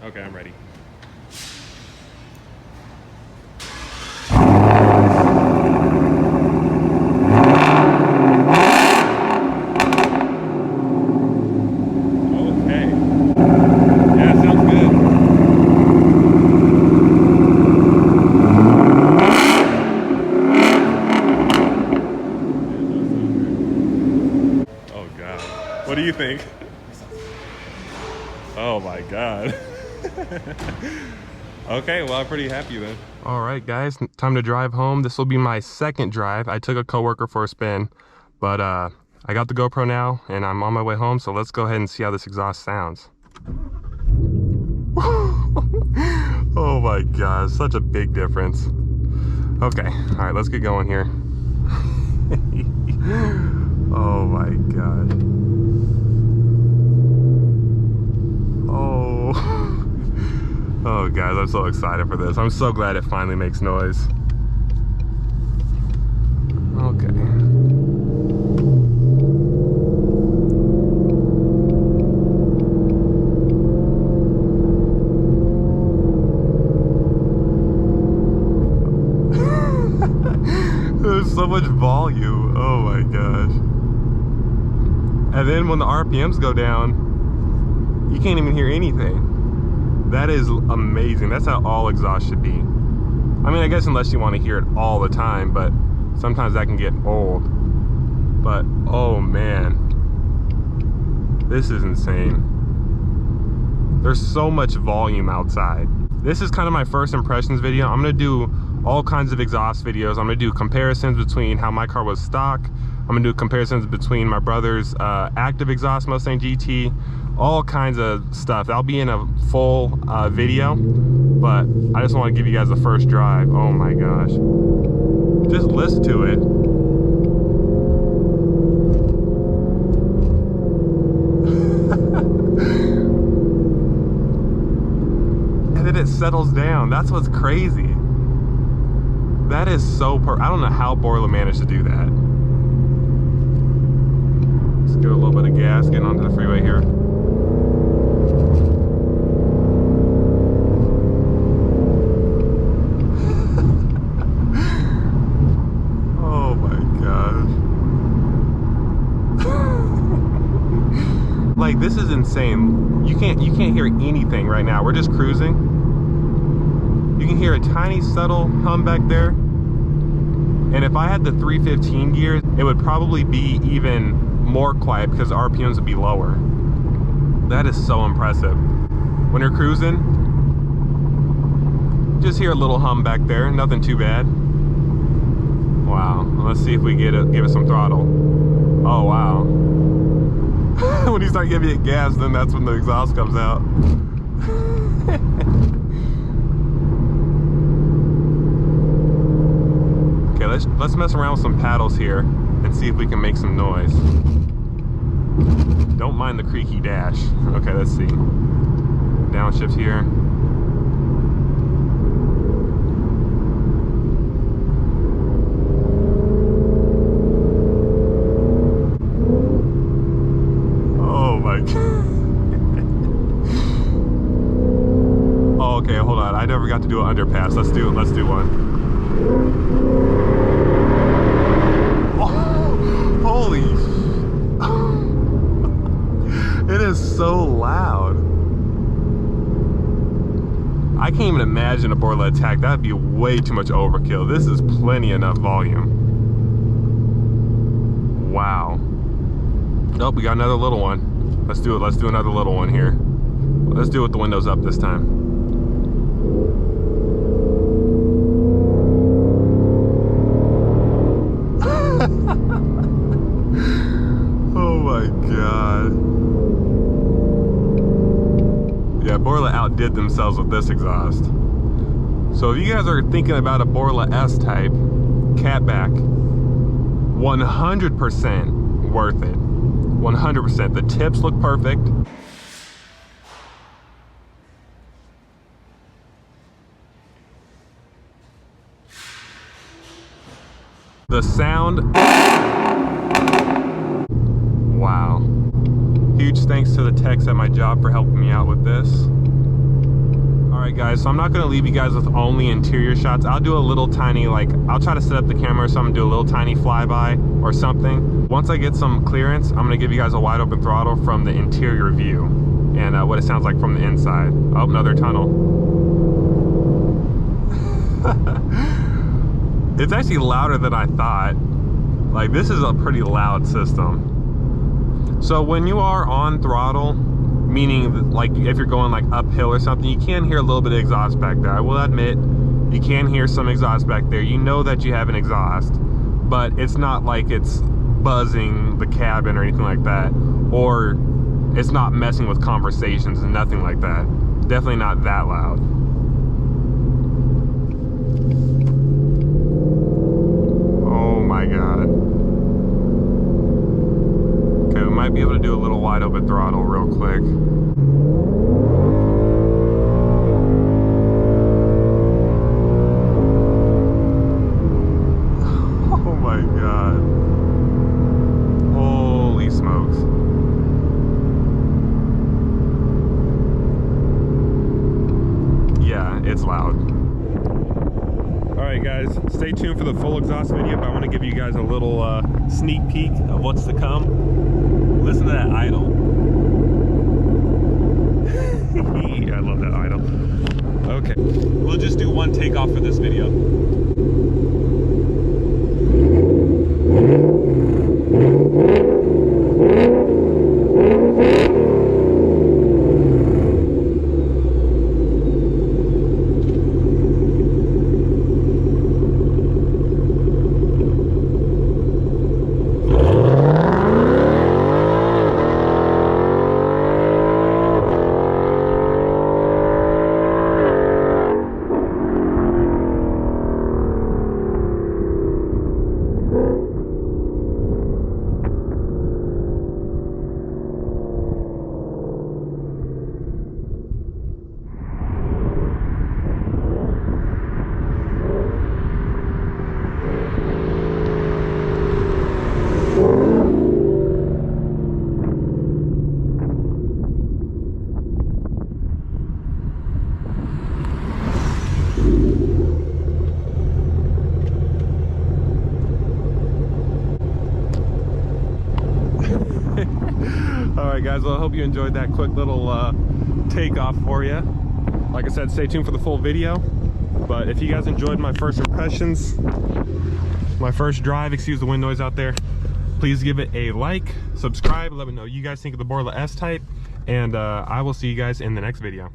Okay, I'm ready. Okay. Yeah, sounds good. Oh God. What do you think? Oh my God. Okay, well, I'm pretty happy then. All right, guys, time to drive home. This will be my second drive. I took a coworker for a spin, but I got the GoPro now and I'm on my way home. So let's go ahead and see how this exhaust sounds. Oh my God, such a big difference. Okay, all right, let's get going here. Oh my God. Oh guys, I'm so excited for this. I'm so glad it finally makes noise. Okay. There's so much volume. Oh my gosh. And then when the RPMs go down, you can't even hear anything. That is amazing. That's how all exhaust should be. I mean, I guess unless you want to hear it all the time, but sometimes that can get old. But, oh man. This is insane. There's so much volume outside. This is kind of my first impressions video. I'm going to do all kinds of exhaust videos. I'm going to do comparisons between how my car was stock. I'm going to do comparisons between my brother's active exhaust Mustang GT. All kinds of stuff. That'll be in a full video, but I just want to give you guys the first drive. Oh my gosh. Just listen to it. And then it settles down. That's what's crazy. That is so I don't know how Borla managed to do that. Let's give it a little bit of gas, getting onto the freeway here. Like, this is insane. You can't hear anything right now. We're just cruising. You can hear a tiny subtle hum back there. And if I had the 315 gear, it would probably be even more quiet because the RPMs would be lower. That is so impressive. When you're cruising, just hear a little hum back there. Nothing too bad. Wow. Let's see if we give it some throttle. Oh wow. When you start giving it gas, then that's when the exhaust comes out. Okay, let's mess around with some paddles here and see if we can make some noise. Don't mind the creaky dash. Okay, let's see. Downshift here. Oh, okay, hold on. I never got to do an underpass. Let's do one. Oh, holy! It is so loud. I can't even imagine a Borla attack. That'd be way too much overkill. This is plenty enough volume. Wow. Oh, we got another little one. Let's do it. Let's do another little one here. Let's do it with the windows up this time. Oh my God. Yeah, Borla outdid themselves with this exhaust. So if you guys are thinking about a Borla S-Type Cat-Back, 100% worth it. 100%. The tips look perfect. The sound. Wow. Huge thanks to the techs at my job for helping me out with this. Alright guys, so I'm not going to leave you guys with only interior shots. I'll do a little tiny, I'll try to set up the camera so I'm going to do a little tiny flyby or something. Once I get some clearance, I'm going to give you guys a wide open throttle from the interior view and what it sounds like from the inside. Oh, another tunnel. It's actually louder than I thought. Like, this is a pretty loud system. So when you are on throttle, meaning like if you're going like uphill or something, you can hear a little bit of exhaust back there. I will admit, you can hear some exhaust back there. You know that you have an exhaust, but it's not like it's buzzing the cabin or anything like that, or it's not messing with conversations and nothing like that. Definitely not that loud. Oh my God. Okay, we might be able to do a little wide open throttle real quick. Oh my God. Holy smokes. Yeah, it's loud. Alright guys, stay tuned for the full exhaust video, but I want to give you guys a little sneak peek of what's to come. Listen to that idle. I love that idle. Okay, we'll just do one takeoff for this video. Alright guys, well I hope you enjoyed that quick little takeoff for you. Like I said, stay tuned for the full video. But if you guys enjoyed my first impressions, my first drive, excuse the wind noise out there, please give it a like, subscribe, let me know what you guys think of the Borla S-Type, and I will see you guys in the next video.